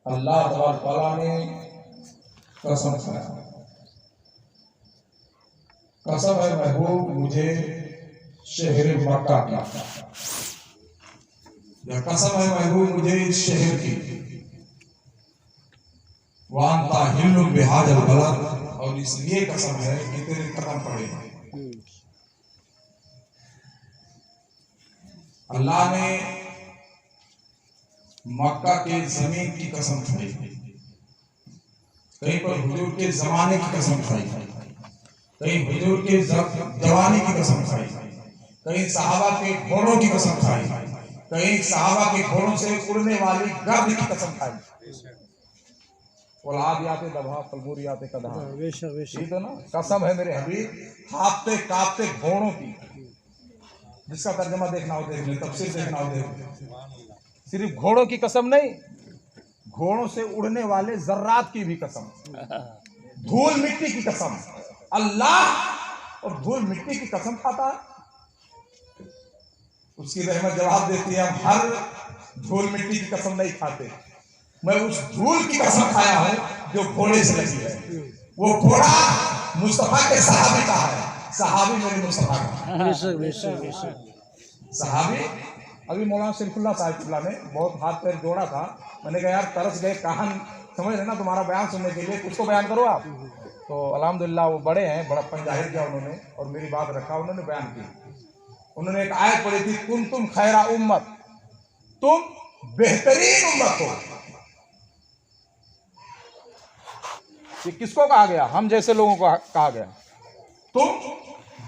अल्लाह ताला ने कसम खाया, कसम है महबूब मुझे शहर मक्का की, या कसम है महबूब मुझे इस शहर की, वांता हिल्लुम बिहाजल बलद, और इसलिए कसम है कि तेरे कदम पड़े। अल्लाह ने मक्का के जमीन की कसम खाई, कहीं पर हुजूर के जमाने की कसम खाई, कहीं हुजूर के जवानी की कसम खाई, कहीं सहाबा के घोड़ों की कसम खाई, कहीं सहाबा के घोड़ों से उड़ने वाली गर्द की कसम खाई। औलादियाते दबा फलबूरियाते कदहा, ठीक है ना। कसम है मेरे हबीब कांपते कांपते घोड़ों की, जिसका तर्जुमा देखना हो देख ले, तफसीर देखना हो देख ले। सिर्फ घोड़ों की कसम नहीं, घोड़ों से उड़ने वाले जर्रात की भी कसम, धूल मिट्टी की कसम। अल्लाह और धूल मिट्टी की कसम खाता है, उसकी रहमत जवाब देती है हम हर धूल मिट्टी की कसम नहीं खाते। मैं उस धूल की कसम खाया हूं जो घोड़े से लगी है। वो घोड़ा मुस्तफा के सहाबी का है, सहाबी मेरे मुस्तफा का। सहाबी अभी मौलाना शरीफुल्लाह साहिबुल्लाह ने बहुत हाथ पैर जोड़ा था, मैंने कहा यार तरस गए कहां समझ रहे ना तुम्हारा बयान सुनने के लिए, कुछ तो बयान करो आप। तो अल्हम्दुलिल्लाह वो बड़े हैं, बड़प्पन जाहिर किया उन्होंने और मेरी बात रखा, उन्होंने बयान की। उन्होंने एक आयत पढ़ी थी, कुंतुम खैरा उम्मत, तुम बेहतरीन उम्मत हो। ये किसको कहा गया? हम जैसे लोगों को कहा गया तुम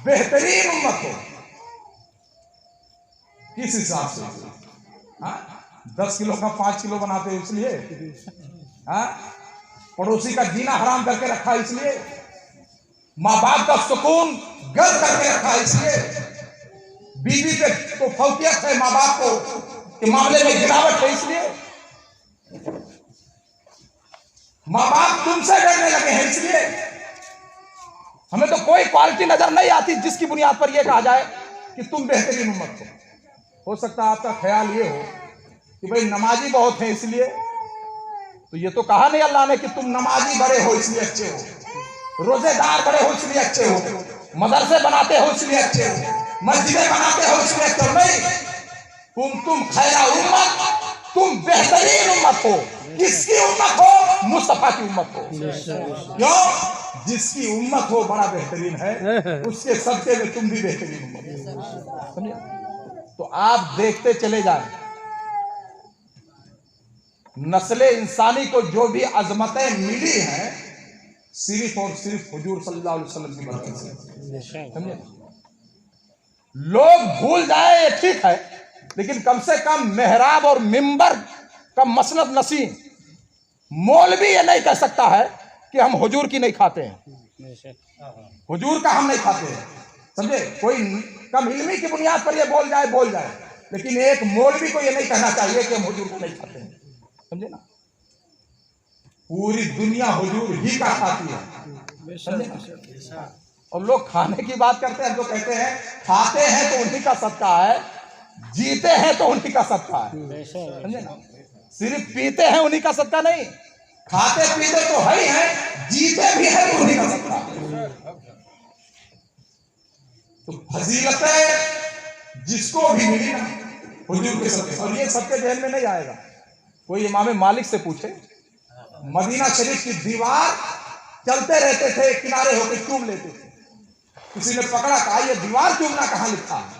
बेहतरीन उम्मत हो। किस हिसाब से? 10 किलो का 5 किलो बनाते हो इसलिए? पड़ोसी का जीना हराम करके रखा इसलिए? माँ बाप का सुकून गर्द करके रखा इसलिए? बीवी पे तो फौकियत है माँ बाप को के मामले में गिरावट है इसलिए? माँ बाप तुमसे डरने लगे हैं इसलिए? हमें तो कोई क्वालिटी नजर नहीं आती जिसकी बुनियाद पर यह कहा जाए कि तुम बेहतरीन उम्मत हो सकता है आपका ख्याल ये हो कि भाई नमाजी बहुत है इसलिए, तो ये तो कहा नहीं अल्लाह ने कि तुम नमाजी बड़े हो इसलिए अच्छे हो, रोजेदार बड़े हो इसलिए अच्छे हो, मदरसे बनाते हो इसलिए अच्छे हो, मस्जिदें बनाते हो इसलिए अच्छे हो। नहीं, तुम खैरा उम्मत, तुम बेहतरीन उम्मत हो। किसकी उम्मत हो? मुस्तफा की उम्मत हो। क्यों? जिसकी उम्मत हो बड़ा बेहतरीन है, उसके सबके में तुम भी बेहतरीन उम्मत हो। समझे? तो आप देखते चले जाए, नस्ले इंसानी को जो भी अजमतें मिली हैं सिर्फ और सिर्फ हुजूर सल्लल्लाहु अलैहि वसल्लम की बरकत से। समझे? लोग भूल जाए ठीक है, लेकिन कम से कम मेहराब और मिंबर का मसनद नसीं मौलवी ये नहीं कह सकता है कि हम हुजूर की नहीं खाते हैं, हुजूर का हम नहीं खाते हैं। समझे? कोई कम इल्मी की बुनियाद पर ये बोल जाए, लेकिन एक मौलवी को ये नहीं कहना चाहिए कि हम हुजूर को नहीं खाते हैं। समझे ना? पूरी दुनिया हुजूर ही का खाती है। समझे ना? और लोग खाने की बात करते हैं तो कहते हैं खाते हैं तो उन्हीं का सदका है, जीते हैं तो उन्हीं का सदका है। समझे ना? सिर्फ पीते हैं उन्हीं का सदका नहीं, खाते पीते तो है ही है, जीते भी है तो उन्हीं का सदका। तो फजीलतें जिसको भी मिली ना हुजूर के सदके, और ये सबके जहन में नहीं आएगा। कोई इमाम मालिक से पूछे, मदीना शरीफ की दीवार चलते रहते थे, किनारे होकर चूम लेते थे, किसी ने पकड़ा, कहा ये दीवार चूमना कहां लिखा है?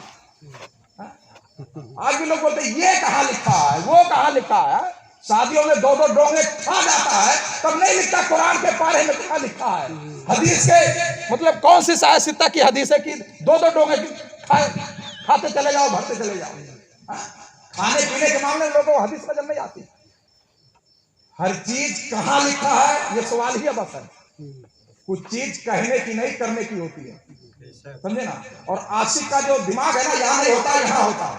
आज भी लोग बोलते ये कहां लिखा है, वो कहां लिखा है। शादियों में 2-2 डोंगे खा जाता है, तब नहीं लिखता कुरान के पारे में कहां लिखा है। हदीस के मतलब कौन सी साहिब सित्ता की हदीस है कि 2-2 डोंगे खाते चले जाओ, भरते चले जाओ। खाने पीने के मामले में लोगों को हदीस नजर नहीं आती। हर चीज कहां लिखा है ये सवाल ही बस है। कुछ चीज कहने की नहीं करने की होती है। समझे ना? और आशिक का जो दिमाग है ना, यहाँ नहीं होता, यहाँ होता है।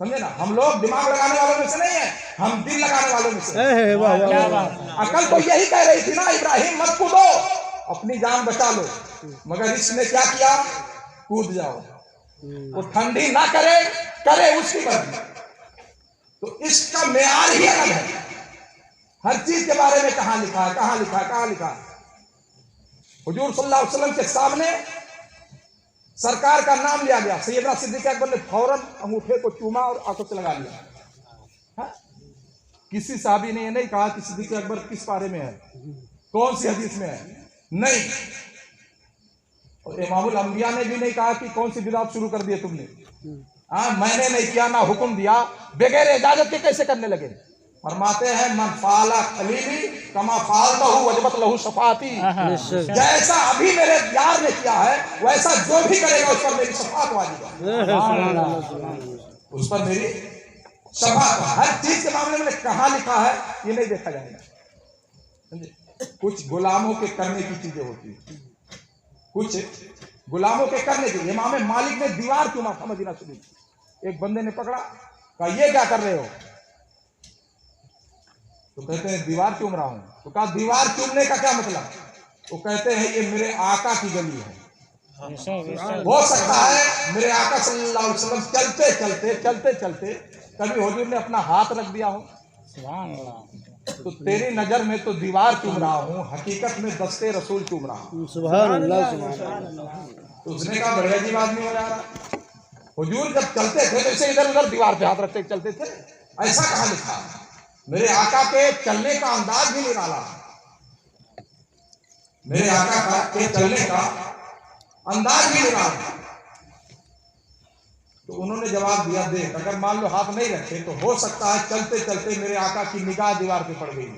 समझे ना? हम लोग दिमाग लगाने वालों में से नहीं है, हम दिल लगाने वालों में से। अकल तो यही कह रही थी ना, इब्राहिम मत कूदो, अपनी जान बचा लो, मगर इसने क्या किया? कूद जाओ। वो ठंडी ना करे करे उसकी मर्जी। तो इसका मेयार ही अलग है। हर चीज के बारे में कहां लिखा है, कहां लिखा है, कहां लिखा है। हुजूर सल्लल्लाहु अलैहि वसल्लम के सामने सरकार का नाम लिया गया, सैयदना सिद्दीक़ अकबर ने फौरन अंगूठे को चूमा और आंखों से लगा लिया। हाँ? किसी साहबी ने यह नहीं कहा कि सिद्दीक़ अकबर किस पारे में है, कौन सी हदीस में है, नहीं। और इमामुल अंबिया ने भी नहीं कहा कि कौन सी बिदात शुरू कर दी तुमने। हाँ, मैंने नहीं किया, ना हुक्म दिया, बगैर इजाजत के कैसे करने लगे। फरमाते हैं मन फाला खलीली कमा फालता हूँ वजबत लहू शफाती। जैसा अभी मेरे यार ने किया है वैसा जो भी करेगा उस पर मेरी शफात वाजिब है, उस पर मेरी शफात। हर चीज के मामले में कहां लिखा है ये नहीं देखा जाएगा, समझे। कुछ गुलामों के करने की चीजें होती है, कुछ गुलामों के करने की। इमाम मालिक ने दीवार चूमा था मदीना शरीफ। एक बंदे ने पकड़ा, कहा ये क्या कर रहे हो? तो कहते हैं दीवार चूम रहा हूं। तो कहा दीवार चूमने का क्या मतलब? वो कहते हैं ये मेरे आका की गली है। हो सकता है मेरे आका सल्लल्लाहु अलैहि वसल्लम चलते चलते चलते चलते कभी हुजूर ने अपना हाथ रख दिया हो, तो तेरी नजर में तो दीवार चूम रहा हूँ, हकीकत में दस्ते रसूल चूम रहा हूँ। सुभान अल्लाह, सुभान अल्लाह। तो उसने कहा बड़े अजीब आदमी हो जा रहा। हुजूर जब चलते थे तो इसे इधर उधर दीवार पे हाथ रखते चलते थे, ऐसा कहाँ लिखा? मेरे आका के चलने का अंदाज भी निराला, मेरे आका के चलने का अंदाज भी निराला। तो उन्होंने जवाब दिया, देख अगर मान लो हाथ नहीं रखे तो हो सकता है चलते चलते मेरे आका की निगाह दीवार पे पड़ गई।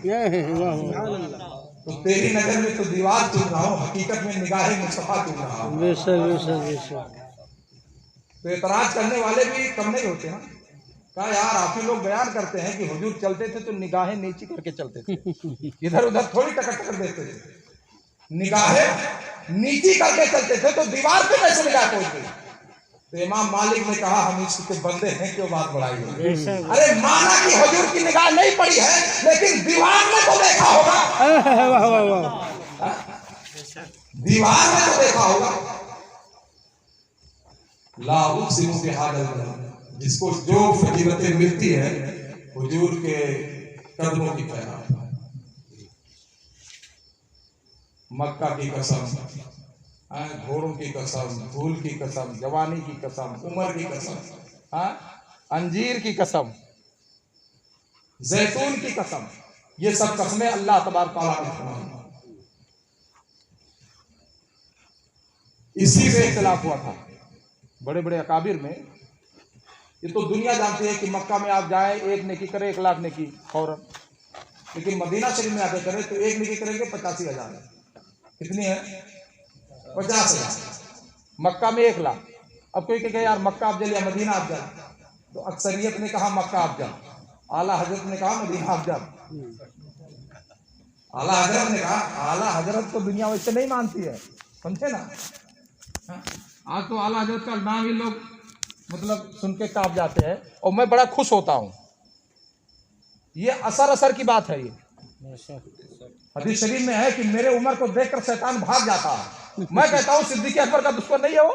तो तेरी नजर में तो दीवार चूम रहा हूँ, हकीकत में निगाह मुस्तफा चूम रहा हूँ। तो एतराज करने वाले भी कम नहीं होते हैं। कहा यार आप ही लोग बयान करते हैं कि हुजूर चलते थे तो निगाहें नीची करके चलते थे, इधर उधर थोड़ी टकर देते थे, निगाहें नीची करके चलते थे, तो दीवार पे कैसे निगाह पहुंच गई? तो इमाम मालिक ने कहा हम इसके बंदे हैं, क्यों बात बढ़ाई? अरे माना कि हुजूर की निगाह नहीं पड़ी है, लेकिन दीवार में तो देखा होगा, दीवार में तो देखा होगा। ला उक़सिमु बिहादिल बलद, जिसको जो फजीलतें मिलती है हुजूर के कदमों की पैरावी। मक्का की कसम, घोड़ों की कसम, धूल की कसम, जवानी की कसम, उम्र की कसम, अंजीर की कसम, जैतून की कसम, ये सब कसमें अल्लाह तबारक तआला ने फरमाई। इसी में इख्तिलाफ हुआ था बड़े बड़े अकाबिर में। ये तो दुनिया जानती है कि मक्का में आप जाएं एक नेकी करें 1 लाख नेकी फौरन, लेकिन मदीना शरीफ में आके करें तो एक नेकी करेंगे 85,000। कितनी है? 50,000। मक्का में 1 लाख। अब कोई कहे यार मक्का अफजल या मदीना अफजल, तो अक्सरियत ने कहा मक्का अफजल, आला हजरत ने कहा मदीना अफजल। आला हजरत ने कहा, आला हजरत तो दुनिया वैसे नहीं मानती है, समझे ना। आज तो आला हजरत का नाम ही लोग मतलब सुन के कांप जाते हैं, और मैं बड़ा खुश होता हूं। ये असर की बात है। ये हदीस शरीफ में है कि मेरे उम्र को देखकर शैतान भाग जाता है। मैं कहता हूं सिद्दीक़ अकबर का दुश्मन नहीं है वो,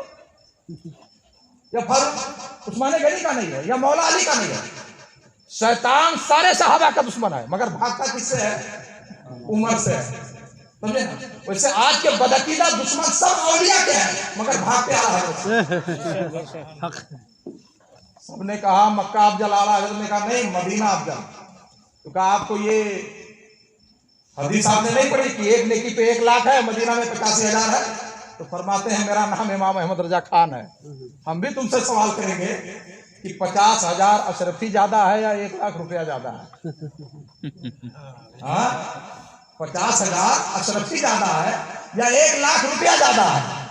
या फारूक उस्मान गनी का नहीं है, या मौला अली का नहीं है। शैतान सारे सहाबा का दुश्मन है, मगर भागता किससे है? उम्र से है, समझे ना। वैसे आज के बदअकीदा दुश्मन सब औलिया के हैं, मगर भागते आला हजरत। सबने कहा मक्का अफजल, आला हजरत ने कहा नहीं मदीना अफजल। तो कहा आपको ये हदीस आपने नहीं पढ़ी कि एक नेकी पे 1 लाख है, मदीना में 85,000 है? तो फरमाते हैं मेरा नाम इमाम अहमद रजा खान है। हम भी तुमसे सवाल करेंगे कि 50,000 अशरफी ज्यादा है या 1 लाख रुपया ज्यादा है? 50,000 अशरफी ज्यादा है या 1 लाख रुपया ज्यादा है?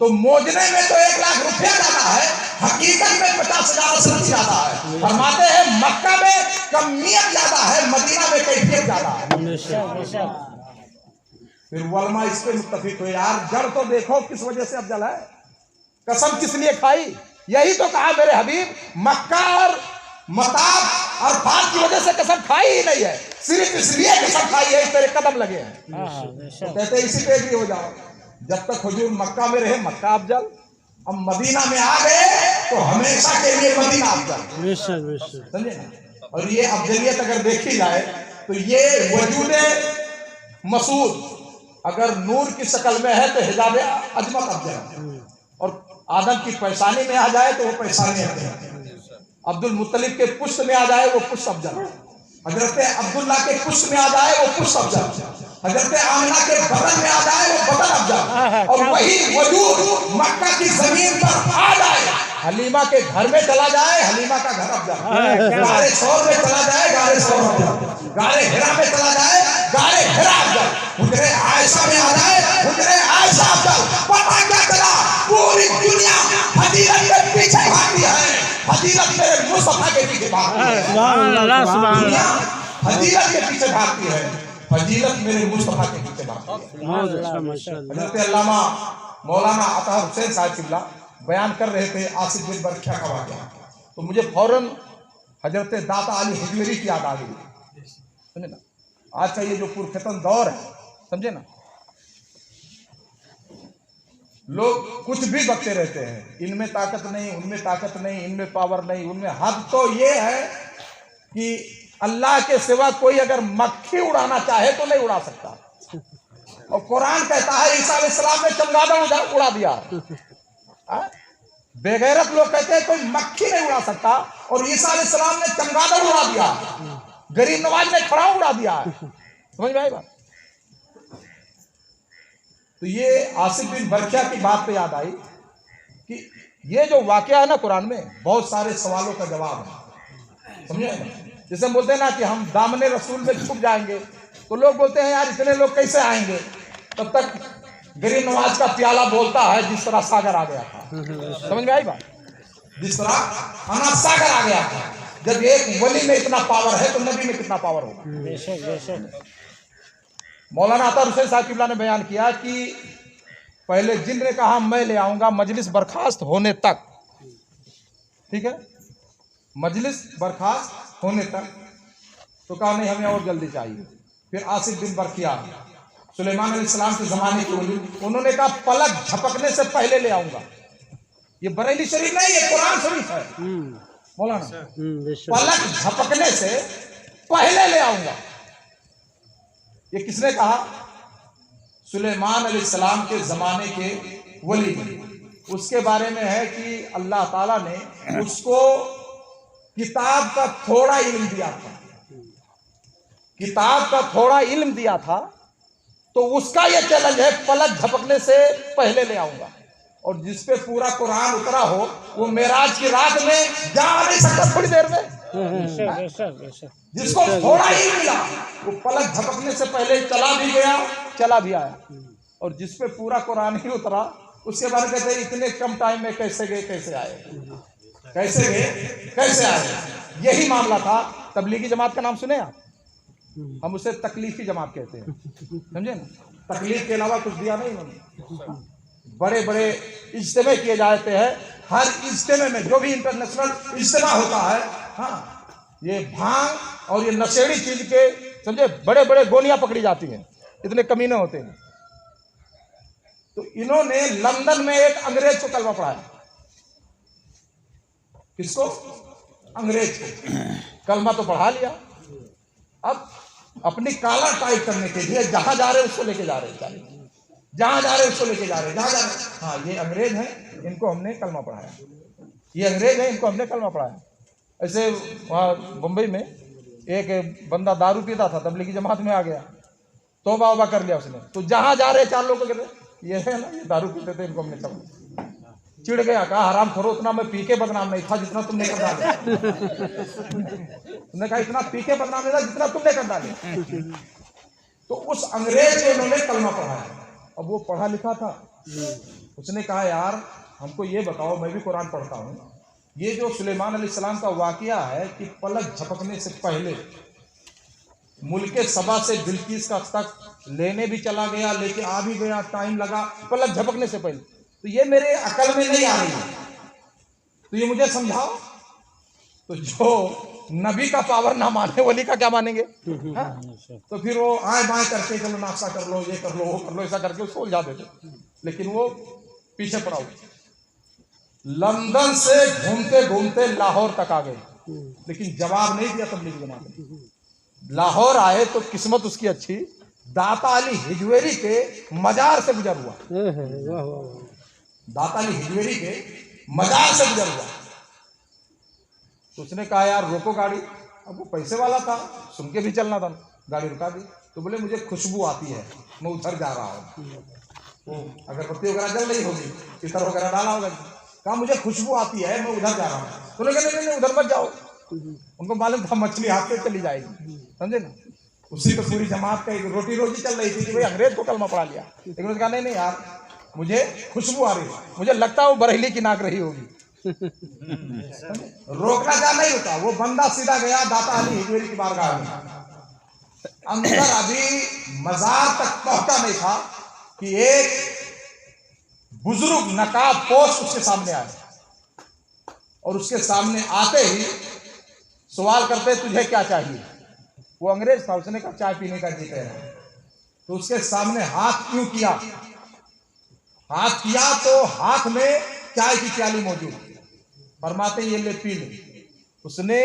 तो मोजने में तो 1 लाख रुपया ज्यादा है, हकीकत में 50,000 अशरफी ज्यादा है। फरमाते हैं मक्का में कमियत ज्यादा है, मदीना में कैफियत ज्यादा है। फिर उलमा इस पे मुत्तफिक हुए, यार जड़ तो देखो किस वजह से अफजल है, कसम किस लिए खाई? यही तो कहा मेरे हबीब, मक्का और मताब और फात की वजह से कसम खाई ही नहीं है, सिर्फ इसलिए कसम खाई है तेरे कदम लगे हैं। तो कहते इसी पे भी हो जाओ, जब तक हुजूर मक्का में रहे मक्का अफजल, अब मदीना में आ गए तो हमेशा के लिए मदीना अफजल, समझे ना। और ये अफजलियत अगर देखी जाए तो ये वजूद मसूद अगर नूर की शक्ल में है तो हिजाब अजमत अफजल, और आदम की पेशानी में आ जाए तो वो पेशानी अफजल, अब्दुल मुत्तलिब के पुष्ट में आ जाए वो पुष्ट अफजल, हजरत अब्दुल्ला के पुष्ट में आ जाए वो पुष्ट अफजल, हजरत आमिना के बदन में आ जाए वो बदन अफजल, और वही वजूद मक्का की जमीन पर आ जाए, हलीमा के घर में चला जाए हलीमा का घर अफजल, गारे सौर में चला जाए गारे सौर अफजल, गारे हिरा में चला जाए गारे हिरा अफजल, हुजरे आयशा में आ जाए हुजरे आयशा अफजल। पता क्या चला, पूरी दुनिया फजीलत के पीछे भागती है, फजीलत मेरे मुस्तफा के पीछे भागती है, दुनिया फजीलत के पीछे भागती है, फजीलत मेरे मुस्तफा के पीछे भागती है। हजरत अल्लामा मौलाना अता हुसैन साहब किबला बयान कर रहे थे आसिफ बिन बरखिया का वाक़या, तो मुझे फौरन हजरत दाता अली हजवेरी की याद आ गई, समझे ना। आज का ये जो पुरखतन दौर है, समझे ना, लोग कुछ भी बकते रहते हैं, इनमें ताकत नहीं उनमें ताकत नहीं, इनमें पावर नहीं उनमें। हद तो ये है कि अल्लाह के सिवा कोई अगर मक्खी उड़ाना चाहे तो नहीं उड़ा सकता, और कुरान कहता है ईसा अलैहिस्सलाम ने चमगादड़ उड़ा दिया। बेगैरत लोग कहते हैं कोई मक्खी नहीं उड़ा सकता, और ईसा अलैहिस्सलाम ने चमगादड़ उड़ा दिया, गरीब नवाज ने खड़ा उड़ा दिया है, समझ में आई बात। तो ये आसिफ बिन बरखिया की बात पे याद आई कि ये जो वाकया है ना कुरान में, बहुत सारे सवालों का जवाब है, समझे ना। जैसे हम बोलते हैं ना कि हम दामने रसूल में छुप जाएंगे, तो लोग बोलते हैं यार इतने लोग कैसे आएंगे, तब तक गरीब नवाज का प्याला बोलता है जिस तरह सागर आ गया था, समझ में आई बात, जिस तरह अना सागर आ गया था। जब एक वली में इतना पावर है तो नबी में कितना पावर होगा। मौलाना अता हुसैन साहब किबला ने बयान किया कि पहले जिन ने कहा मैं ले आऊंगा मजलिस बर्खास्त होने तक, ठीक है, मजलिस बर्खास्त होने तक, तो कहा नहीं हमें और जल्दी चाहिए। फिर आसिफ बिन बरखिया सुलेमान अलैहिस्सलाम के जमाने के वली, उन्होंने कहा पलक झपकने से पहले ले आऊंगा। ये बरेली शरीफ नहीं, ये कुरान शरीफ है मौलाना, पलक झपकने से पहले ले आऊंगा। ये किसने कहा? सुलेमान अलैहिस्सलाम के जमाने के वली। उसके बारे में है कि अल्लाह ताला ने उसको किताब का थोड़ा इल्म दिया था, किताब का थोड़ा इल्म दिया था, तो उसका ये चैलेंज है पलक झपकने से पहले ले आऊंगा। और जिसपे पूरा कुरान उतरा हो वो मेराज की रात में जा नहीं सकता थोड़ी देर में, जिसको थोड़ा ही मिला वो पलक झपकने से पहले चला भी गया चला भी आया। और जिसपे पूरा कुरान ही उतरा उसके बारे में कहते हैं इतने कम टाइम में कैसे गए कैसे आए, कैसे गए कैसे आए। यही मामला था। तबलीगी जमात का नाम सुने आप? हम उसे तकलीफी जमात कहते हैं, समझे ना। तकलीफ के अलावा कुछ दिया नहीं उन्होंने। बड़े बड़े इज्तिमा किए जाते हैं, हर इज्तिमा में जो भी इंटरनेशनल इज्तिमा होता है, हाँ, ये भांग और ये नशेड़ी चीज के समझे बड़े बड़े गोलियां पकड़ी जाती हैं, इतने कमीने होते हैं। तो इन्होंने लंदन में एक अंग्रेज को कलमा पढ़ाया। किसको? अंग्रेज को कलमा तो पढ़ा लिया। अब अपनी काला टाइप करने के लिए जहां जा रहे उसको लेके जा रहे, जहां जा रहे उसको लेके जा रहे, जहां जा रहे, हाँ ये अंग्रेज हैं, इनको हमने कलमा पढ़ाया, ये अंग्रेज हैं, इनको हमने कलमा पढ़ाया। ऐसे वहाँ बम्बई में एक बंदा दारू पीता था, तबलीगी जमात में आ गया, तौबा वबा कर लिया उसने। तो जहां जा रहे चार लोग कहते ये है ना, ये दारू पीते थे, इनको हमने कलमा। चिढ़ गया, कहा हराम खोरो, उतना मैं पी के बदनाम नहीं था जितना तुमने कर डाले। तुमने कहा इतना पी के बदनाम नहीं था जितना तुमने कर डाले। तो उस अंग्रेज को उन्होंने कलमा पढ़ाया। अब वो पढ़ा लिखा था, उसने कहा यार हमको ये बताओ, मैं भी कुरान पढ़ता हूँ, ये जो सुलेमान अलैहिस्सलाम का वाकया है कि पलक झपकने से पहले मुल्के सबा से बिल्किस का तक लेने भी चला गया, लेके आ भी गया, टाइम लगा, पलक झपकने से पहले। तो ये मेरे अकल में नहीं आ रही है, तो ये मुझे समझाओ। तो जो नबी का पावर ना माने वली का क्या मानेंगे? तो फिर वो आए बाएं करके चलो नाश्ता कर लो, ये कर लो, वो कर लो, ऐसा करके उसको उलझा देते। लेकिन वो पीछे पड़ा हुआ। लंदन से घूमते घूमते लाहौर तक आ गए, लेकिन जवाब नहीं दिया तबलीगी जमात ने। लाहौर आए तो किस्मत उसकी अच्छी, दाता अली हिजवेरी के मजार से गुजर हुआ। दाता अली हिजवेरी के मजार से गुजर हुआ तो उसने कहा यार रोको गाड़ी। अब वो पैसे वाला था, सुन के भी चलना था, गाड़ी रुका दी। तो बोले मुझे खुशबू आती है, मैं उधर जा रहा हूँ। वो अगरबत्ती वगैरह जल रही होगी, इतर वगैरह डाला होगा। कहा मुझे खुशबू आती है, मैं उधर जा रहा हूँ। तो लेकिन नहीं उधर मत जाओ, उनको मालूम था मछली हाथ पे चली जाएगी, समझे ना। उसी पे पूरी जमात का रोटी रोजी चल रही थी कि भाई अंग्रेज को कलमा पढ़ा लिया। लेकिन उसने कहा नहीं यार मुझे खुशबू आ रही है, मुझे लगता है वो बरेली की नाक रही होगी। रोकना जा नहीं होता, वो बंदा सीधा गया दाता अली हिजवेरी की बारगाह में। अंदर अभी मजार तक पहुंचा नहीं था कि एक बुजुर्ग नकाब पोश उसके सामने आए, और उसके सामने आते ही सवाल करते तुझे क्या चाहिए। वो अंग्रेज था, उसने कहा चाय पीने का जी कह रहा है। तो उसके सामने हाथ क्यों किया, हाथ किया तो हाथ में चाय की प्याली मौजूद, फरमाते ये ले पी ले। उसने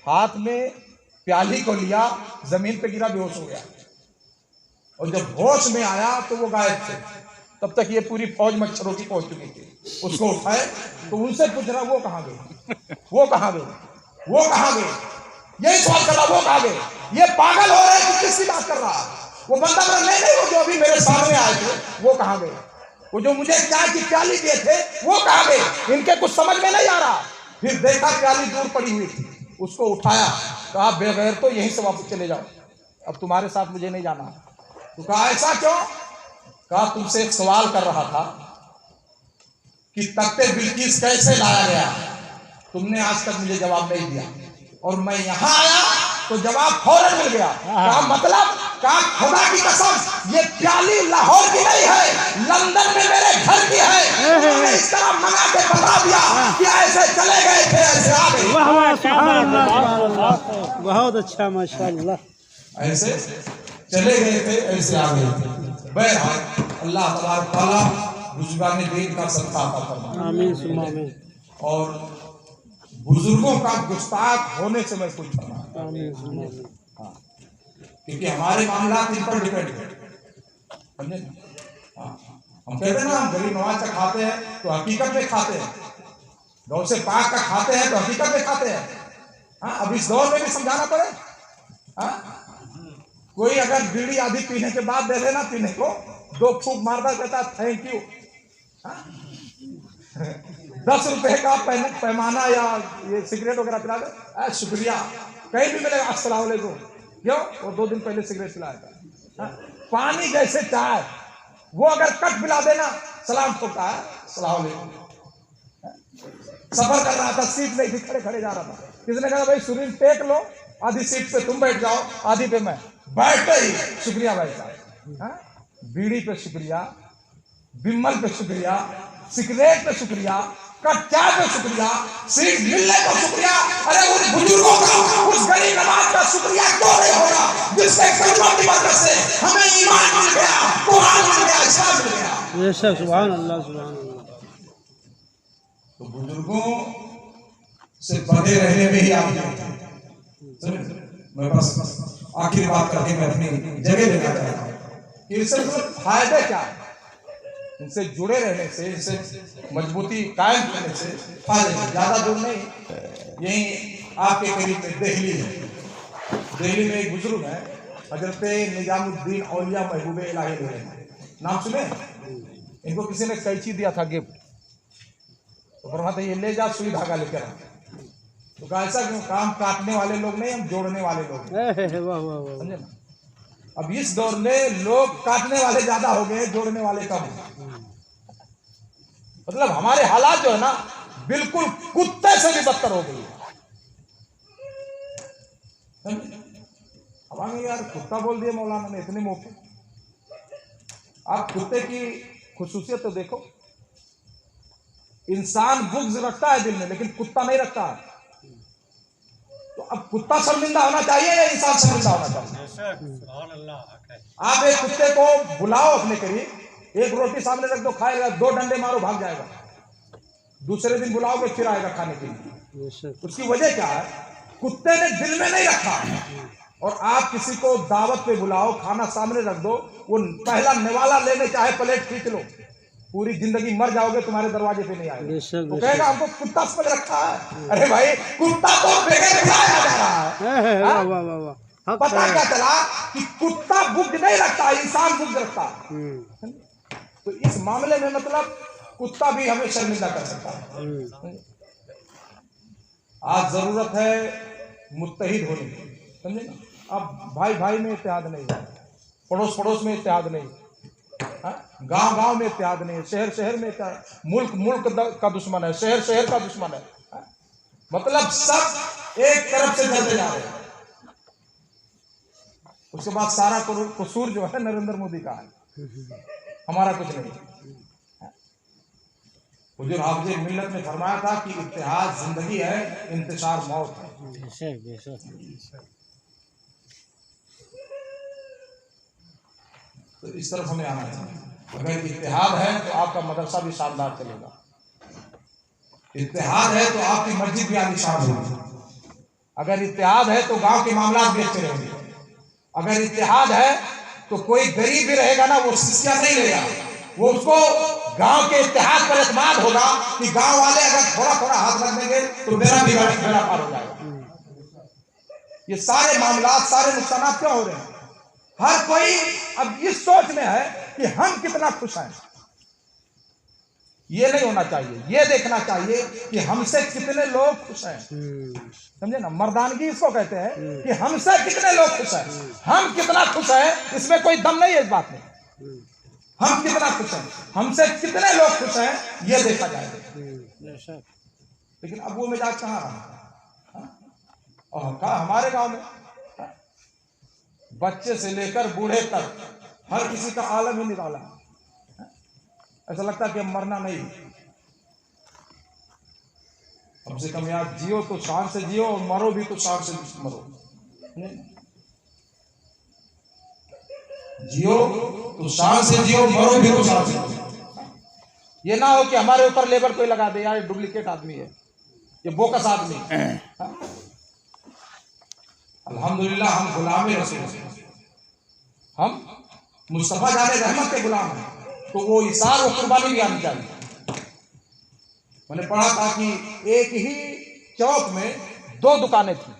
हाथ में प्याली को लिया, जमीन पे गिरा, बेहोश हो गया। और जब होश में आया तो वो गायब थे। तब तक ये पूरी फौज मच्छरों की पहुंच चुकी थी। उसको उठाए तो उनसे पूछ रहा वो कहाँ गए, वो कहाँ गए, वो कहाँ गए, यही सवाल कर रहा वो कहाँ गए। ये पागल हो रहे हैं, किसकी बात कर रहा। वो बंदा बोला नहीं वो जो अभी मेरे सामने आए थे वो कहाँ गए, वो जो मुझे चाय की प्याली दिए थे वो कहाँ गए। इनके कुछ समझ में नहीं आ रहा। फिर देखा प्याली दूर पड़ी हुई थी, उसको उठाया, कहा बेगैर तो यहीं से वापस चले जाओ, अब तुम्हारे साथ मुझे नहीं जाना। तो कहा ऐसा क्यों। कहा तुमसे एक सवाल कर रहा था कि तख्ते बिल्किस कैसे लाया गया, तुमने आज तक मुझे जवाब नहीं दिया, और मैं यहां आया तो जवाब फौरन मिल गया। कहा मतलब, कहा खुदा की कसम ये प्याली लाहौर की नहीं है, लंदन में मेरे घर की है। मैंने इस तरह मंगा के बता दिया कि ऐसे चले गए थे ऐसे आ गए। बहुत अच्छा माशाअल्लाह। ऐसे चले गए थे ऐसे आ गए थे। बहरहाल अल्लाह तबारक तआला बुजुर्गान दीन का सदका अता फरमाए। आमीन सुम्मा आमीन। और बुजुर्गों का गुस्ताख होने से मैं कुछ फरमा, आमीन सुम्मा आमीन। हाँ, क्योंकि हमारे मामला इन पर डिपेंड है, समझे। हाँ, हम कहते हैं ना हम गरीब नवाज का खाते हैं तो हकीकत में खाते हैं, गौ से पाक का खाते हैं तो हकीकत में खाते हैं। हाँ, अब इस दौर में भी समझाना पड़े। हाँ, कोई अगर बीड़ी आधी पीने के बाद दे देना पीने को, 2 फूंक मारता कहता थैंक यू। 10 रुपए का पैमाना या ये सिगरेट वगैरह पिला दे, शुक्रिया। कहीं भी मिलेगा अस्सलाम वालेकुम, क्यों वो 2 दिन पहले सिगरेट पिलाया था। पानी जैसे चाय, वो अगर कट पिला देना सलाम ठोकता है अस्सलाम वालेकुम। सफर कर रहा था, सीट नहीं थी, खड़े खड़े जा रहा था, किसने कहा भाई सुरीन टेक लो, आधी सीट पे तुम बैठ जाओ आधी पे मैं, बैठते ही शुक्रिया भाई साहब। बीड़ी पे शुक्रिया, बिमल पे शुक्रिया, सिगरेट पे शुक्रिया, कट चाय पे शुक्रिया, सीट मिलने को शुक्रिया। अरे उन बुजुर्गों का, उस गरीब नवाज का शुक्रिया क्यों नहीं होगा जिसके कलमा की बरकत से हमें ईमान मिल गया, कुरान मिल गया, इस्लाम मिल गया। बेशक सुभान अल्लाह सुभान अल्लाह। तो बुजुर्गों से बने रहने में ही आप मैं बस आखिरी बात करके मैं अपनी जगह लेना चाहता हूँ कि इससे फायदे क्या है, इनसे जुड़े रहने से, इनसे मजबूती कायम करने से फायदे। ज्यादा दूर नहीं, यही आपके करीब में दिल्ली है। दिल्ली में एक बुजुर्ग है हजरत निजामुद्दीन औलिया महबूब इलाही, नाम सुने। इनको किसी ने कैंची दिया था गिफ्ट, तो फरमाते ये ले जा सुई धागा लेकर आ। तो कहा ऐसा क्यों, काम काटने वाले लोग नहीं, हम जोड़ने वाले लोग, समझे ना। अब इस दौर में लोग काटने वाले ज्यादा हो गए, जोड़ने वाले कम। मतलब हमारे हालात जो है ना बिल्कुल कुत्ते से भी बदतर हो गई है। अब आगे यार कुत्ता बोल दिया मौलाना ने इतने मुंह पे। आप कुत्ते की खुसूसियत तो देखो, इंसान बुग़्ज़ रखता है दिल में लेकिन कुत्ता नहीं रखता है। तो अब कुत्ता शर्मिंदा होना चाहिए या इंसान शर्मिंदा होना चाहिए। आप एक कुत्ते को बुलाओ अपने करीब, एक रोटी सामने रख दो खाएगा, 2 डंडे मारो भाग जाएगा। दूसरे दिन बुलाओगे फिर आएगा खाने के लिए। बेशक। उसकी वजह क्या है? कुत्ते ने दिल में नहीं रखा। और आप किसी को दावत पे बुलाओ, खाना सामने रख दो, वो पहला निवाला लेने चाहे प्लेट खींच लो, पूरी जिंदगी मर जाओगे, तुम्हारे दरवाजे पे नहीं आएगा। बेशक, तो कहेगा हमको कुत्ता समझ रखा है। अरे भाई, कुत्ता तो बगैर खिलाया जा रहा है। वाह वाह वाह वाह। हक पता है। क्या चला कि कुत्ता बुग्ध नहीं रखता, इंसान बुग्ध रखता है। तो इस मामले में मतलब कुत्ता भी हमें शर्मिंदा कर सकता है। आज जरूरत है मुत्तहिद होने की, समझे ना। अब भाई भाई में इत्तेहाद नहीं, पड़ोस पड़ोस में इत्तेहाद नहीं, गांव गांव में इत्तेहाद नहीं, शहर शहर में इत्तेहाद, मुल्क मुल्क का दुश्मन है, शहर शहर का दुश्मन है। मतलब सब एक तरफ से चलते जा रहे हैं। उसके बाद सारा कसूर जो है नरेंद्र मोदी का है, हमारा कुछ नहीं। हुजूर हाफ़िज़ मिल्लत ने फरमाया था कि इत्तेहाद जिंदगी है, इंतशार मौत है। बेशक बेशक। तो इस तरफ हमें आना चाहिए। अगर इत्तेहाद है तो आपका मदरसा भी शानदार चलेगा, इत्तेहाद है तो आपकी मस्जिद भी आलीशान होगी, अगर इत्तेहाद है तो गांव के मामला भी अच्छे रहेंगे, अगर इत्तेहाद है तो कोई गरीब भी रहेगा ना, वो शिष्या नहीं लेगा, वो उसको गांव के इत्तेहाद पर एतमाद होगा कि गांव वाले अगर थोड़ा थोड़ा हाथ रख देंगे तो मेरा भी बेड़ा पार हो जाएगा। ये सारे मामला, सारे नुकसान क्यों हो रहे हैं? हर कोई अब इस सोच में है कि हम कितना खुश हैं। ये नहीं होना चाहिए, ये देखना चाहिए कि हमसे कितने लोग खुश हैं। समझे ना, मर्दानगी इसको कहते हैं कि हमसे कितने लोग खुश हैं। हम कितना खुश हैं इसमें कोई दम नहीं है इस बात में। हम कितना खुश हैं, हमसे कितने लोग खुश हैं, ये देखा जाएगा। लेकिन अब वो मिजाज कहाँ रहा? और कहा हमारे गांव में बच्चे से लेकर बूढ़े तक हर किसी का आलम ही निकाला। ऐसा लगता है कि हम मरना नहीं, कम से कम यार जियो तो शान से जियो और मरो भी तो शान से मरो। जियो तो शान से जियो, मरो भी तो शान से। ये ना हो कि हमारे ऊपर लेबर कोई लगा दे, यार डुप्लीकेट आदमी है, ये बोकस आदमी है। अल्हम्दुलिल्लाह हम गुलामे रसूल हैं, हम मुस्तफा जाने रहमत के गुलाम हैं, तो वो इसार और कुर्बानी भी आनी चाहिए। मैंने पढ़ा था कि एक ही चौक में दो दुकानें थी,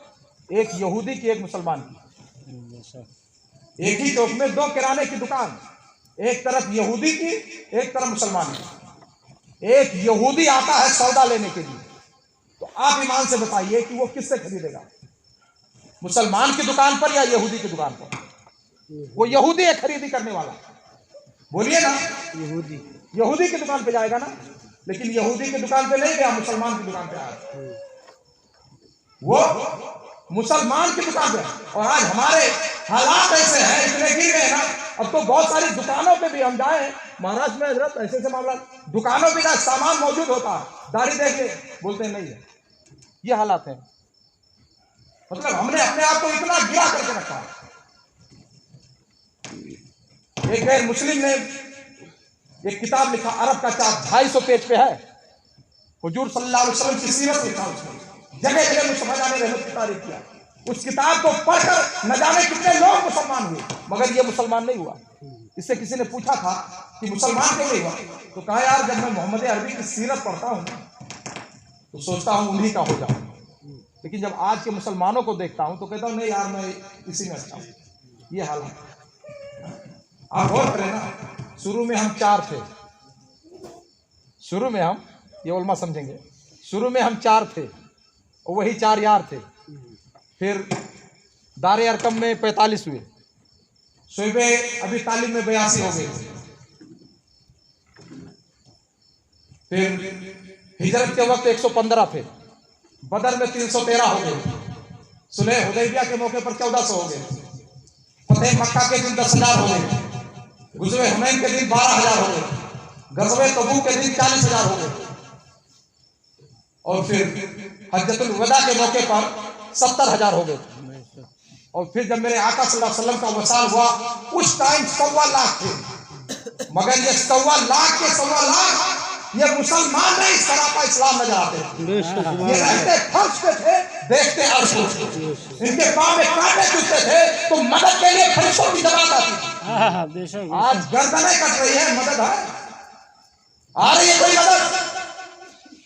एक यहूदी की एक मुसलमान की। एक ही चौक में दो किराने की दुकान, एक तरफ यहूदी की एक तरफ मुसलमान की। एक यहूदी आता है सौदा लेने के लिए, तो आप ईमान से बताइए कि वो किससे खरीदेगा, मुसलमान की दुकान पर या यहूदी की दुकान पर? वो यहूदी है खरीदी करने वाला, बोलिए ना। यहूदी की दुकान पे जाएगा ना, लेकिन यहूदी की दुकान पे नहीं गया, मुसलमान की दुकान पे आया। वो मुसलमान की दुकान पे। और आज हमारे हालात ऐसे हैं, इतने गिर गए ना, अब तो बहुत सारी दुकानों पे भी हम जाए, महाराष्ट्र में हजरत ऐसे मामला, दुकानों पे का सामान मौजूद होता है, दाढ़ी देखिए बोलते नहीं है। ये हालात है, मतलब हमने अपने आप को इतना गिरा करके रखा। एक गैर मुस्लिम ने एक किताब लिखा, अरब का चार्ट 250 पेज पे है, हुजूर सल्लल्लाहु अलैहि वसल्लम की सीरत लिखा, उसमें जगह जगह मुस्तफा जाने रहमत की तारीफ किया। उस किताब को पढ़कर न जाने कितने लोग मुसलमान हुए, मगर ये मुसलमान नहीं हुआ। इससे किसी ने पूछा था कि मुसलमान क्यों नहीं हुआ, तो कहा यार जब मैं मोहम्मद अरबी की सीरत पढ़ता हूँ तो सोचता हूँ उन्हीं का हो जाऊँ, लेकिन जब आज के मुसलमानों को देखता हूँ तो कहता हूँ नहीं यार मैं इसी में अच्छा हूँ। ये हाल है। आप गौर करें ना, शुरू में हम 4 थे, शुरू में हम, ये उलमा समझेंगे, शुरू में हम 4 थे और वही 4 यार थे। फिर दारे अरकम में 45 हुए, शोबे अभी तालीम में 82 हो गए। फिर हिजरत के वक्त 115 थे, बदर में 313 हो गए, सुलह हुदैबिया के मौके पर 1400 हो गए, फतेह मक्का के दिन 10,000 हो गए, गुज़वे हुनैन के दिन 12,000 हो गए, गज़वे तबूक के दिन 40,000 हो गए, और फिर हज्जतुल वदा के मौके पर 70,000 हो गए। और फिर जब मेरे आका सल्लल्लाहु अलैहि वसल्लम का वसाल हुआ उस टाइम 1.25 लाख थे, मगर ये 1.25 लाख के 1.25 लाख ये मुसलमान नहीं, सरापा इस्लाम नजर आते थे। बेशक ये रहते फर्श पे थे, देखते अर्श पे। इनके पांव में कांटे चुभते थे तो मदद के लिए फरिश्तों की जमात आती थी। बेशक आज गर्दनें कट रही है, मदद है, आ रही है कोई मदद?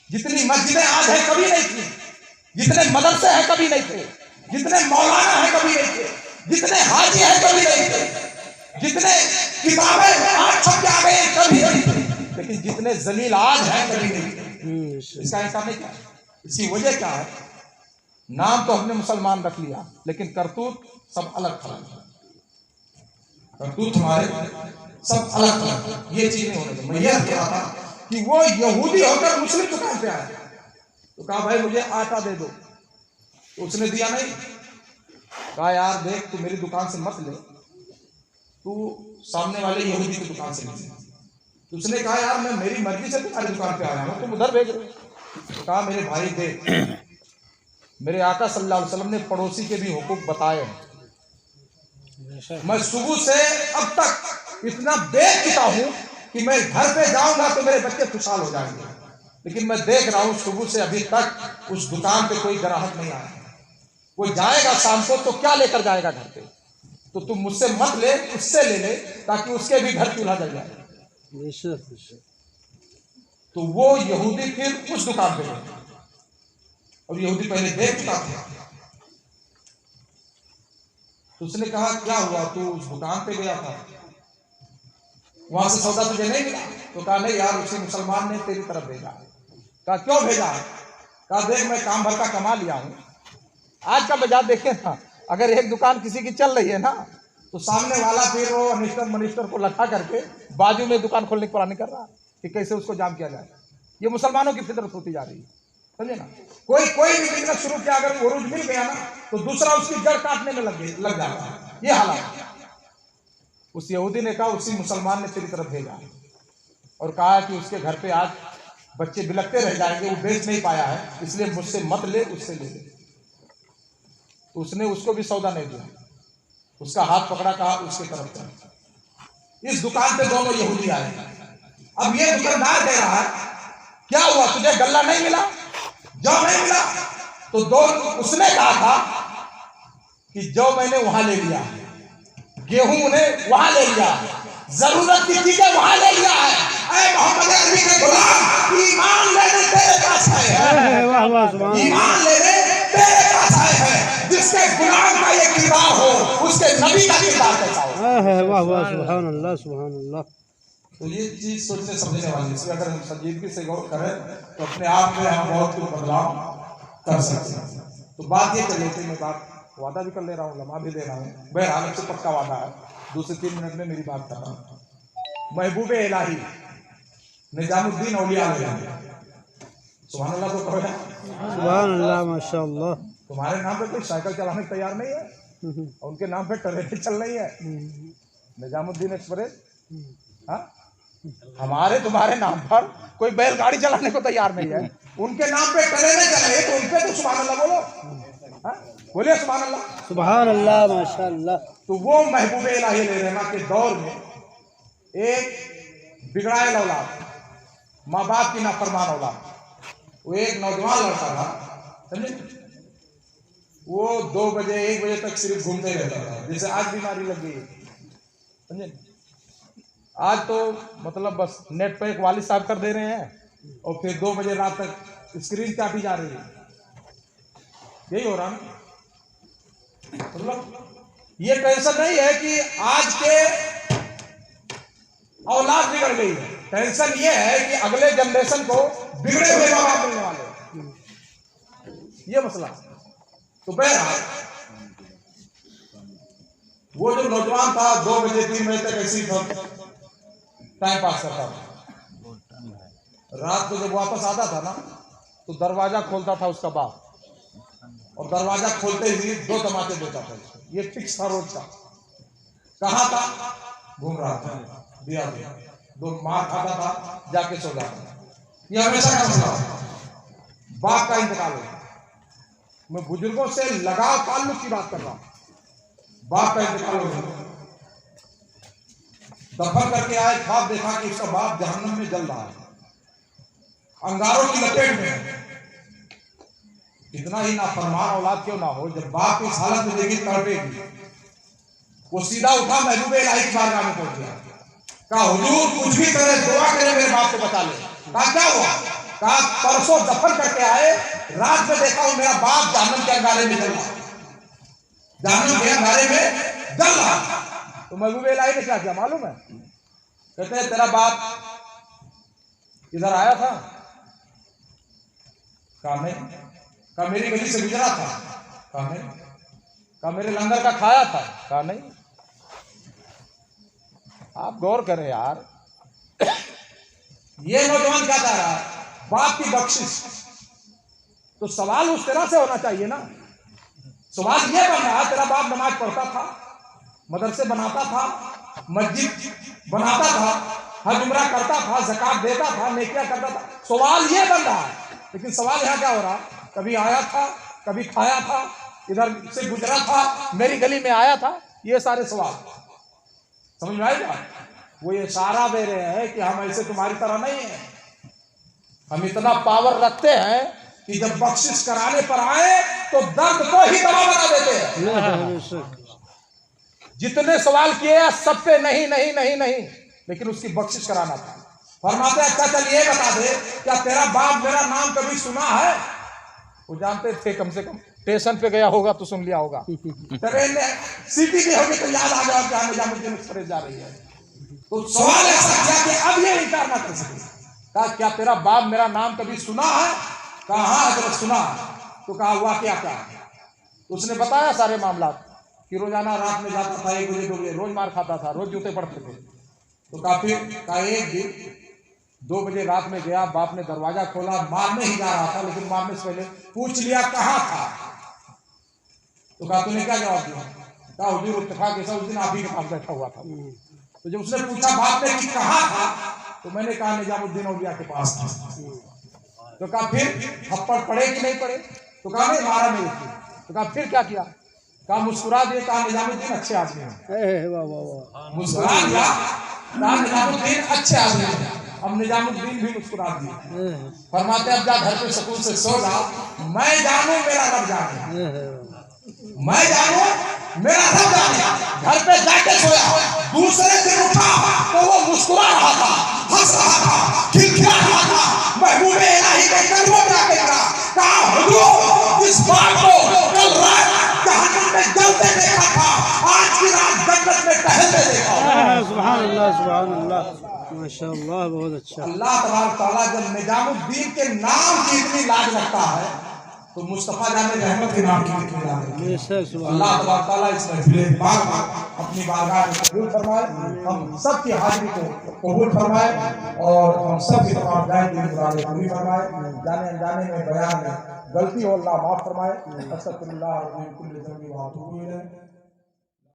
जितनी मस्जिदें आज है कभी नहीं थी, जितने मदरसे हैं कभी नहीं थे, जितने मौलाना है कभी नहीं थे, जितने हाजी है कभी नहीं थे, जितने किताबें आज छप जा गए कभी नहीं थे, लेकिन जितने जलील आज हैं कभी नहीं थे। इसका ऐसा नहीं क्या? इसकी वजह क्या है? नाम तो हमने मुसलमान रख लिया, लेकिन करतूत सब अलग थलग है। करतूत हमारे सब अलग थलग है। ये चीज नहीं होने दो। मैं यह कह रहा था कि वो यहूदी होकर मुस्लिम दुकान पे आया तो कहा भाई मुझे आटा दे दो, तो उसने दिया नहीं। कहा यार देख, तू मेरी दुकान से मत ले, तू सामने वाले यहूदी की दुकान से ले। तो उसने कहा यार मैं मेरी मर्जी से तुम्हारी दुकान पे आया हूँ, तुम उधर भेज रहे हो। तो कहा मेरे भाई देख, मेरे आका सल्लल्लाहु अलैहि वसल्लम ने पड़ोसी के भी हुकूक बताए हैं। मैं सुबह से अब तक इतना देख चुका हूँ कि मैं घर पे जाऊंगा तो मेरे बच्चे खुशहाल हो जाएंगे, लेकिन मैं देख रहा हूँ सुबह से अभी तक उस दुकान पे कोई ग्राहक नहीं आया। कोई जाएगा शाम को तो क्या लेकर जाएगा घर पे? तो तुम मुझसे मत ले, उससे ले ले, ताकि उसके भी घर चूल्हा जल जाए। तो वो यहूदी फिर उस दुकान पे गए, और यहूदी पहले देख चुका था। तो उसने कहा क्या हुआ, तू उस दुकान पे गया था, वहां से सौदा तुझे नहीं मिला? तो कहा नहीं यार, उसी मुसलमान ने तेरी तरफ भेजा। कहा क्यों भेजा है? कहा देख, मैं काम भर का कमा लिया हूँ। आज का बाजार देखे ना, अगर एक दुकान किसी की चल रही है ना, तो सामने वाला फिर वो अनिस्टर मनिस्टर को लगा करके बाजू में दुकान खोलने की प्लानिंग कर रहा है कि कैसे उसको जाम किया जाए। ये मुसलमानों की फितरत होती जा रही है, समझे ना। कोई भी बिजनेस शुरू किया, अगर उरूज मिल गया ना, तो दूसरा उसकी जड़ काटने में लग जाता है। ये हालात। उस यहूदी ने कहा उसी मुसलमान ने तेरी तरफ भेजा, और कहा कि उसके घर पे आज बच्चे बिलखते रह जाएंगे, वो बेच नहीं पाया है, इसलिए मुझसे मत ले, उससे ले ले। तो उसने उसको भी सौदा नहीं दिया, उसका हाथ पकड़ा, कहा उसके तरफ चल। इस दुकान पे दोनों यहूदी आए। अब ये दुकानदार कह रहा है क्या हुआ, तुझे गल्ला नहीं मिला? जो नहीं मिला तो दो, उसने कहा था कि जो मैंने वहां ले लिया, गेहूं ने वहां ले लिया, जरूरत की चीजें वहां ले लिया है। ऐ मोहम्मद अरबी के गुलाम, ईमान लेने तेरे पास आए हैं, ईमान लेने तेरे पास आए हैं। जिसके गुलाम का ये किरदार हो, उसके नबी का किरदार कैसा हो? वाह वाह, सुभान अल्लाह, सुभान अल्लाह। तो ये चीज सोचने समझने वाली है। अगर हम संजीदगी से गौर करें तो अपने आप में हम बहुत कुछ बदलाव कर सकते हैं। तो बात ये कर लेते, मैं बात वादा भी कर ले रहा हूँ, लम्हा भी दे रहा हूँ, बहरहाल से पक्का वादा है, 2 से 3 मिनट में मेरी बात कर रहा हूँ। महबूब इलाही निजामुद्दीन औलिया सुभान अल्लाह को कहो, सुभान अल्लाह, माशाअल्लाह। तुम्हारे नाम पे कोई साइकिल चलाने को तैयार नहीं है, और उनके नाम पे ट्रेनें चल रही है, निजामुद्दीन एक्सप्रेस। हाँ, हमारे तुम्हारे नाम पर कोई बैलगाड़ी चलाने को तैयार नहीं है, उनके नाम पे ट्रेनें चल रही है, तो उनपे तो सुभान अल्लाह बोलो। हाँ? बोलिए सुभान अल्लाह, सुभान अल्लाह, माशाअल्लाह। तो वो महबूब इलाही रहमा के दौर में एक बिगड़ाए औलाद, माँ बाप की नाफरमान औलाद, वो एक नौजवान लड़का था, समझे, वो 2 बजे 1 बजे तक सिर्फ घूमते रहता था, जैसे आज बीमारी लग गई, समझे। आज तो मतलब बस नेट पे एक वालिद साहब कर दे रहे हैं, और फिर 2 बजे रात तक स्क्रीन काटी जा रही है। यही हो रहा ना, मतलब ये टेंशन नहीं है कि आज के औलाद बिगड़ गई है, टेंशन ये है कि अगले जनरेशन को बिगड़े हुए माँ बाप मिलने वाले, ये मसला। तो बहरहाल वो जो नौजवान था 2 बजे 3 बजे तक ऐसी टाइम पास करता था। रात को जब वापस आता था ना, तो दरवाजा खोलता था उसका बाप, और दरवाजा खोलते ही 2 तमाचे देता था। ये फिक्स था रोज का। कहाँ था? घूम रहा था, दिया 2 मार खाता था, जाके सो जाता था। ये हमेशा का मसला। बाप का इंतकाल हो, मैं बुजुर्गों से लगाव ताल्लुक की बात कर रहा हूँ। बाप का इंतकाल हो, दफन करके आए, ख्वाब देखा कि उसका बाप जहन्नम में जल रहा है। अंगारों की लपेट में। कितना ही नाफरमान औलाद क्यों ना हो, जब बाप इस हालत में देखी तड़पेगी, वो सीधा उठा महबूब इलाही की बारगाह में पहुंच गया। कहा हुजूर कुछ भी करे दुआ करे मेरे बाप को बचा ले। कहा क्या हुआ? कहा परसों दफन करके आए, रात में देखा हूं मेरा बाप जहन्नम के अंगारे में जल रहा, जहन्नम के अंगारे में जल रहा। तो महबूब इलाही ने क्या किया मालूम है? कहते हैं तेरा बाप इधर आया था? कहा नहीं। कहा मेरी गली से गुजरा था? कहा नहीं। कहा मेरे लंगर का खाया था? कहा नहीं। आप गौर करें यार, ये नौजवान क्या चाह रहा है? बाप की बख्शिश। तो सवाल उस तरह से होना चाहिए ना। सवाल ये बन रहा है, तेरा बाप नमाज पढ़ता था, मदरसे बनाता था, मस्जिद बनाता था, हज उम्रा करता था, ज़कात देता था, नेकियां करता था। सवाल ये बन रहा है, लेकिन सवाल यहाँ क्या हो रहा? कभी आया था, कभी खाया था, इधर से गुजरा था, मेरी गली में आया था। ये सारे सवाल समझ में आएगा? वो ये इशारा दे रहे हैं कि हम ऐसे तुम्हारी तरह नहीं है, हम इतना पावर रखते हैं कि जब बख्शिश कराने पर आए तो दर्द को ही दवा बना देते हैं। जितने सवाल किए सब पे नहीं नहीं नहीं नहीं, लेकिन उसकी बख्शिश कराना था। फरमाते अच्छा चल ये बता दे, क्या तेरा बाप मेरा नाम कभी सुना है? वो जानते थे, कम से कम स्टेशन पे गया होगा तो सुन लिया होगा, ट्रेन में सीटी भी होगी तो याद आ गया कि निजामुद्दीन एक्सप्रेस जा रही है। तो सवाल ऐसा किया कि अब ये इनकार ना कर सके। कहा क्या तेरा बाप मेरा नाम कभी सुना है? कहा हाँ अगर सुना। तो कहा हुआ क्या क्या? उसने बताया सारे मामला कि रोजाना रात में जाता था 1 बजे 2 बजे, रोज मार खाता था, रोज जूते पड़ते थे। तो काफी कहा एक दिन 2 बजे रात में गया, बाप ने दरवाजा खोला, मारने ही जा रहा था, लेकिन मारने से पहले पूछ लिया कहाँ था। तो कहा तूने क्या जवाब दिया? कहा हुजूर इत्तेफाक ऐसा उस दिन आप ही के पास बैठा हुआ था। तो जब उसने पूछा बाप ने कि कहाँ था, तो मैंने कहा निजामुद्दीन औलिया के पास था। तो कहा फिर थप्पड़ पड़े कि नहीं पड़े? तो कहा नहीं मारा नहीं उसने। तो कहा फिर क्या किया? कहा मुस्कुरा दिए, कहा निजामुद्दीन अच्छे आदमी हैं। मुस्कुरा दिया, कहा निजामुद्दीन अच्छे आदमी हैं। अब निजामुद्दीन भी मुस्कुरा दिए। फरमाते अब जा घर पे सुकून से सो जा, मैं जानू मेरा रब जाने, मैं जानू मेरा रब जाने। घर पे जाके सोया, दूसरे दिन उठा तो वो मुस्कुरा रहा था, हंस रहा था, खिलखिला रहा था। महबूब इलाही के कदमों में आके गिरा, कहा हुजूर इस बात को कल रात जहन्नम में जलते देखा था, आज की रात जन्नत में टहलते देखा। सुभान अल्लाह सुभान अल्लाह, माशाअल्लाह बहुत अच्छा। अल्लाह तबारक तआला जब निजामुद्दीन के नाम की इतनी लाज रखता है तो मुस्तफा जाने रहमत के नाम की कितनी लाज रखता है। अल्लाह तबारक तआला इस महफिल पाक में अपनी बारगाह में कबूल फरमाए, हम सब की हाजिरी को कबूल फरमाए और हम सब की तमाम जायज़ मुरादें पूरी फरमाए। जाने अनजाने में बयान में गलती हो अल्लाह माफ फरमाए। अस्तगफिरुल्लाह व अतूबु इलैह।